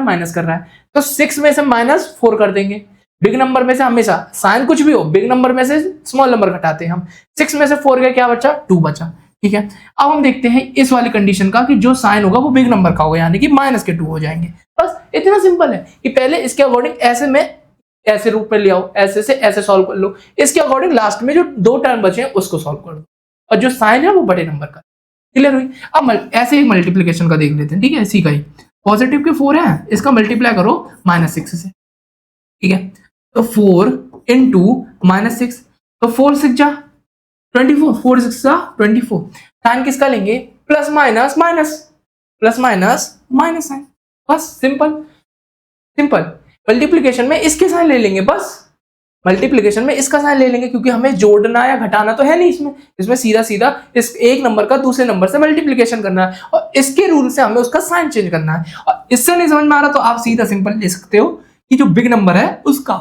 माइनस कर रहा है, तो 6 में से -4 कर देंगे। बिग नंबर में से हमेशा साइन कुछ भी हो, बिग नंबर में से स्मॉल नंबर घटाते हैं हम। 6 में से 4 गया, क्या बचा, 2 बचा, ठीक है। अब हम देखते हैं इस वाली कंडीशन का, कि जो साइन होगा वो बिग नंबर का होगा, यानी कि -2 हो जाएंगे। बस इतना सिंपल है कि पहले इसके अकॉर्डिंग ऐसे में ऐसे रूप में ले आओ, ऐसे से ऐसे सॉल्व कर लो, इसके अकॉर्डिंग लास्ट में जो 2 टर्म बचे हैं उसको सॉल्व कर दो, और जो साइन है वो बड़े नंबर का। क्लियर हुई? अब ऐसे ही मल्टीप्लीकेशन का देख लेते हैं, ठीक है, इसी का ही। पॉजिटिव के 4 है, इसका मल्टीप्लाई करो -6 से, ठीक है, तो 4 इंटू -6, तो 4 6 जा 24, 4 6 जा 24। साइन किसका लेंगे? Plus minus minus, plus minus minus sign, बस सिंपल सिंपल। मल्टीप्लीकेशन में इसके साइन ले लेंगे, बस मल्टीप्लीकेशन में इसका साइन ले लेंगे, क्योंकि हमें जोड़ना या घटाना तो है नहीं इसमें सीधा सीधा इस एक नंबर का दूसरे नंबर से मल्टीप्लीकेशन करना है, और इसके रूल से हमें उसका साइन चेंज करना है। और इससे नहीं समझ में आ रहा तो आप सीधा सिंपल ले सकते हो कि जो बिग नंबर है उसका,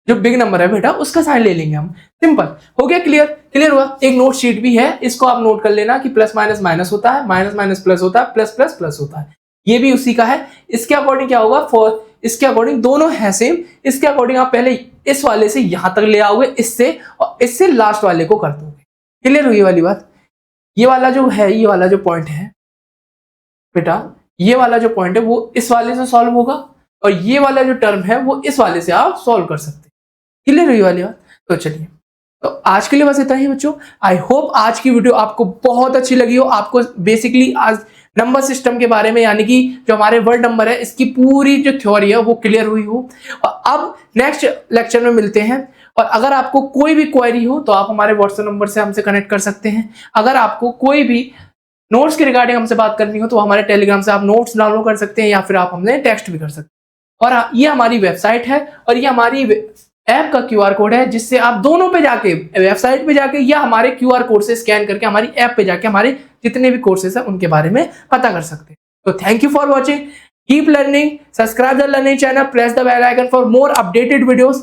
जो बिग नंबर है बेटा उसका साइन ले लेंगे हम। सिंपल हो गया, क्लियर? क्लियर हुआ? एक नोट शीट भी है, इसको आप नोट कर लेना कि प्लस माइनस माइनस होता है, माइनस माइनस प्लस होता है, प्लस प्लस प्लस होता है, ये भी उसी का है। इसके अकॉर्डिंग क्या होगा? फॉर इसके अकॉर्डिंग दोनों है सेम, इसके अकॉर्डिंग आप पहले इस वाले से यहां तक ले आओगे, इससे और इससे लास्ट वाले को कर दोगे। क्लियर हुई वाली बात? ये वाला जो है, ये वाला जो पॉइंट है बेटा, ये वाला जो पॉइंट है वो इस वाले से सॉल्व होगा, और ये वाला जो टर्म है वो इस वाले से आप सॉल्व कर सकते हैं। क्लियर हुई वाली बात? तो चलिए, तो आज के लिए बस इतना ही बच्चों। आई होप आज की वीडियो आपको बहुत अच्छी लगी हो, आपको बेसिकली आज नंबर सिस्टम के बारे में, यानी कि जो हमारे वर्ड नंबर है इसकी पूरी जो थ्योरी है वो क्लियर हुई हो। और अब नेक्स्ट लेक्चर में मिलते हैं, और अगर आपको कोई भी क्वेरी हो तो आप हमारे व्हाट्सएप नंबर से हमसे कनेक्ट कर सकते हैं। अगर आपको कोई भी नोट्स के रिगार्डिंग हमसे बात करनी हो तो हमारे टेलीग्राम से आप नोट्स डाउनलोड कर सकते हैं, या फिर आप हमसे टेक्स्ट भी कर सकते हैं। और ये हमारी वेबसाइट है, और ये हमारी ऐप का QR कोड है, जिससे आप दोनों पे जाके, वेबसाइट पे जाके या हमारे QR कोड से स्कैन करके हमारी ऐप पे जाके हमारे जितने भी कोर्सेज हैं उनके बारे में पता कर सकते हैं। तो thank you for watching, keep learning, subscribe the learning channel, press the bell icon for more updated videos.